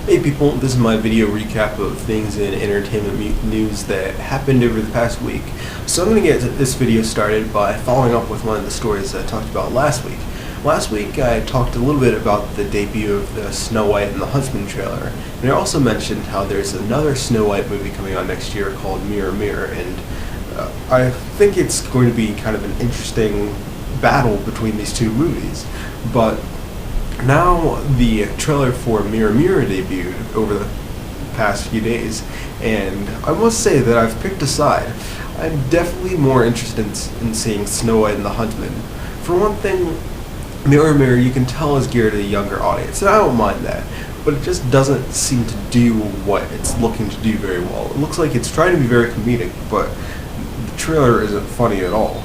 Hey people, this is my video recap of things in entertainment news that happened over the past week. So I'm going to get this video started by following up with one of the stories I talked about last week. Last week I talked a little bit about the debut of the Snow White and the Huntsman trailer, and I also mentioned how there's another Snow White movie coming out next year called Mirror Mirror, and I think it's going to be kind of an interesting battle between these two movies. But now the trailer for Mirror Mirror debuted over the past few days, and I must say that I've picked a side. I'm definitely more interested in seeing Snow White and the Huntsman. For one thing, Mirror Mirror you can tell is geared at a younger audience, and I don't mind that, but it just doesn't seem to do what it's looking to do very well. It looks like it's trying to be very comedic, but the trailer isn't funny at all.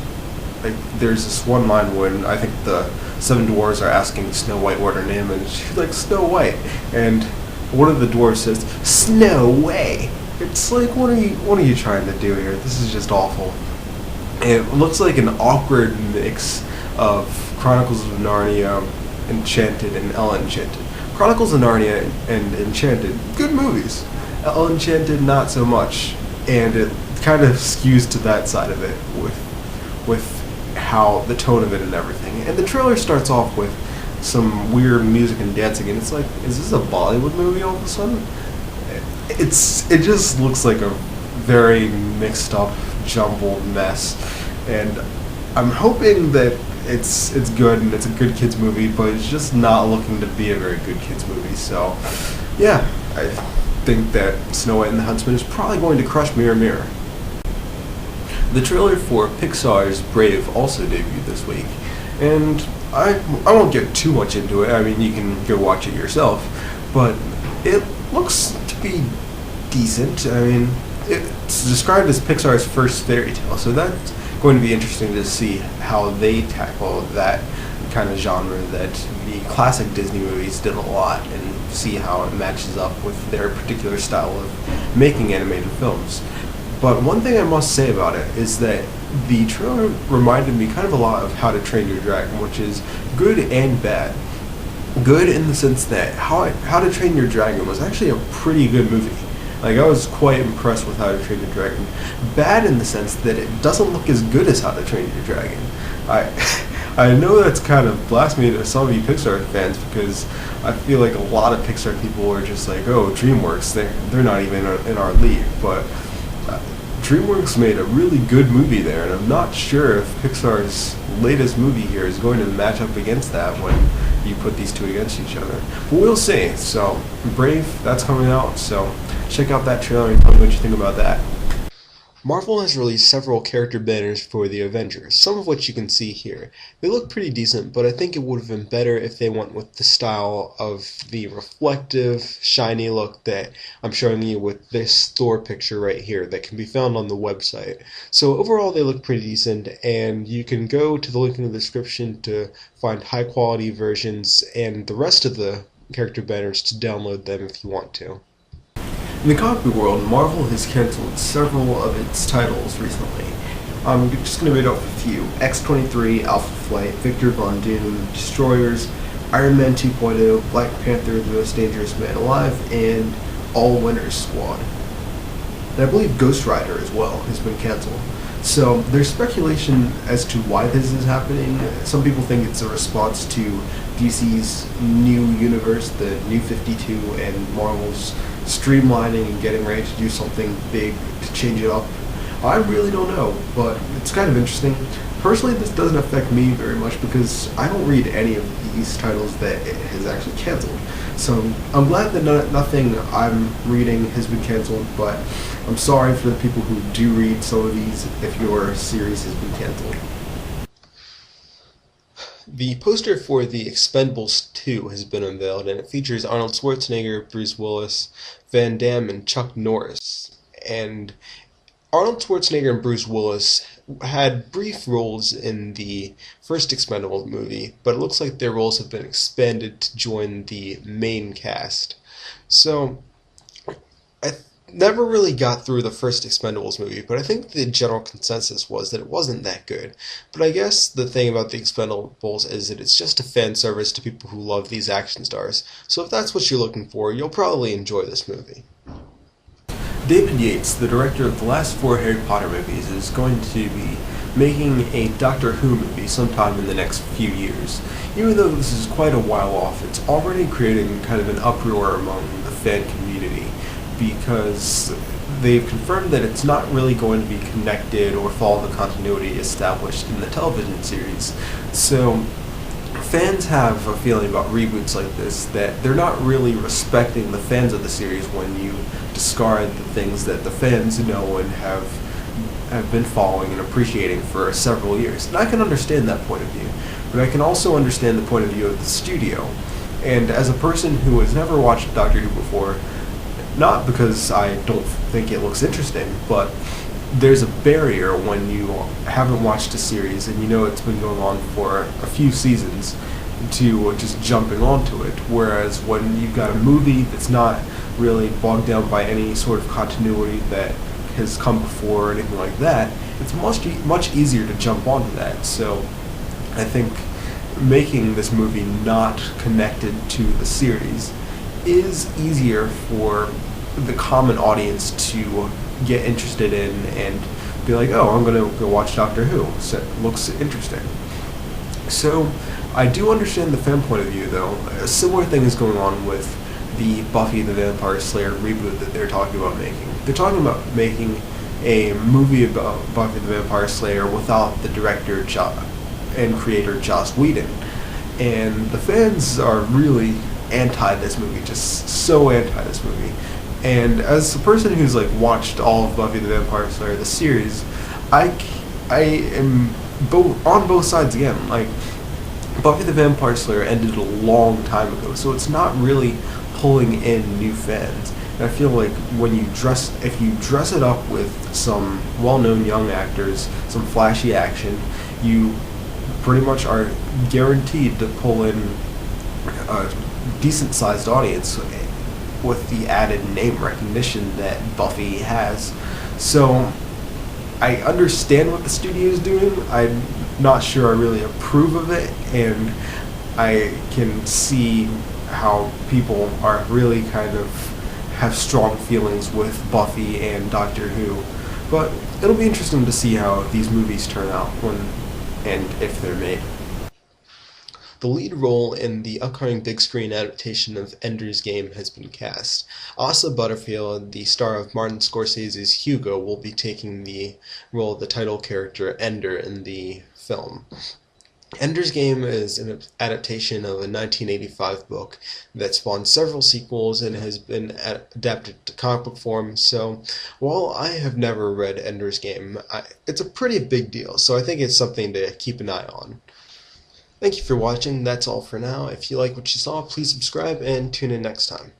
Like, there's this one line when I think the seven dwarves are asking Snow White what her name is. She's like, Snow White, and one of the dwarves says, Snow Way. It's like, what are you trying to do here? This is just awful. And it looks like an awkward mix of Chronicles of Narnia, Enchanted, and El Enchanted. Chronicles of Narnia and Enchanted, good movies. El Enchanted, not so much, and it kind of skews to that side of it with how the tone of it and everything. And the trailer starts off with some weird music and dancing, and it's like, is this a Bollywood movie all of a sudden? It just looks like a very mixed up, jumbled mess, and I'm hoping that it's good and it's a good kids movie, but it's just not looking to be a very good kids movie. So yeah, I think that Snow White and the Huntsman is probably going to crush Mirror Mirror. The trailer for Pixar's Brave also debuted this week, and I won't get too much into it. I mean, you can go watch it yourself, but it looks to be decent. I mean, it's described as Pixar's first fairy tale, so that's going to be interesting to see how they tackle that kind of genre that the classic Disney movies did a lot, and see how it matches up with their particular style of making animated films. But one thing I must say about it is that the trailer reminded me kind of a lot of How to Train Your Dragon, which is good and bad. Good in the sense that How to Train Your Dragon was actually a pretty good movie. Like, I was quite impressed with How to Train Your Dragon. Bad in the sense that it doesn't look as good as How to Train Your Dragon. I know that's kind of blasphemy to some of you Pixar fans, because I feel like a lot of Pixar people are just like, oh, DreamWorks, they're not even in our league, but DreamWorks made a really good movie there, and I'm not sure if Pixar's latest movie here is going to match up against that when you put these two against each other. But we'll see. So, Brave, that's coming out, so check out that trailer and tell me what you think about that. Marvel has released several character banners for the Avengers, some of which you can see here. They look pretty decent, but I think it would have been better if they went with the style of the reflective, shiny look that I'm showing you with this Thor picture right here that can be found on the website. So overall they look pretty decent, and you can go to the link in the description to find high quality versions and the rest of the character banners to download them if you want to. In the comic book world, Marvel has canceled several of its titles recently. I'm just going to read off a few. X-23, Alpha Flight, Victor Von Doom, Destroyers, Iron Man 2.0, Black Panther, The Most Dangerous Man Alive, and All Winners Squad. And I believe Ghost Rider as well has been canceled. So there's speculation as to why this is happening. Some people think it's a response to DC's new universe, the New 52, and Marvel's streamlining and getting ready to do something big to change it up. I really don't know, but it's kind of interesting. Personally, this doesn't affect me very much because I don't read any of these titles that it has actually canceled. So I'm glad that nothing I'm reading has been canceled, but I'm sorry for the people who do read some of these if your series has been canceled. The poster for The Expendables 2 has been unveiled, and it features Arnold Schwarzenegger, Bruce Willis, Van Damme, and Chuck Norris. And Arnold Schwarzenegger and Bruce Willis had brief roles in the first Expendables movie, but it looks like their roles have been expanded to join the main cast. So never really got through the first Expendables movie, but I think the general consensus was that it wasn't that good. But I guess the thing about the Expendables is that it's just a fan service to people who love these action stars. So if that's what you're looking for, you'll probably enjoy this movie. David Yates, the director of the last 4 Harry Potter movies, is going to be making a Doctor Who movie sometime in the next few years. Even though this is quite a while off, it's already creating kind of an uproar among the fan community, because they've confirmed that it's not really going to be connected or follow the continuity established in the television series. So fans have a feeling about reboots like this that they're not really respecting the fans of the series when you discard the things that the fans know and have been following and appreciating for several years. And I can understand that point of view, but I can also understand the point of view of the studio. And as a person who has never watched Doctor Who before, not because I don't think it looks interesting, but there's a barrier when you haven't watched a series and you know it's been going on for a few seasons to just jumping onto it. Whereas when you've got a movie that's not really bogged down by any sort of continuity that has come before or anything like that, it's much easier to jump onto that. So I think making this movie not connected to the series is easier for the common audience to get interested in and be like, oh, I'm going to go watch Doctor Who. So it looks interesting. So I do understand the fan point of view, though. A similar thing is going on with the Buffy the Vampire Slayer reboot that they're talking about making. They're talking about making a movie about Buffy the Vampire Slayer without the director and creator Joss Whedon. And the fans are really anti this movie, just so anti this movie. And as a person who's like watched all of Buffy the Vampire Slayer, the series, I am on both sides again. Like, Buffy the Vampire Slayer ended a long time ago, so it's not really pulling in new fans. And I feel like if you dress it up with some well-known young actors, some flashy action, you pretty much are guaranteed to pull in a decent-sized audience with the added name recognition that Buffy has. So I understand what the studio is doing. I'm not sure I really approve of it, and I can see how people are really kind of have strong feelings with Buffy and Doctor Who. But it'll be interesting to see how these movies turn out when and if they're made. The lead role in the upcoming big screen adaptation of Ender's Game has been cast. Asa Butterfield, the star of Martin Scorsese's Hugo, will be taking the role of the title character Ender in the film. Ender's Game is an adaptation of a 1985 book that spawned several sequels and has been adapted to comic book form. So while I have never read Ender's Game, it's a pretty big deal, so I think it's something to keep an eye on. Thank you for watching. That's all for now. If you like what you saw, please subscribe and tune in next time.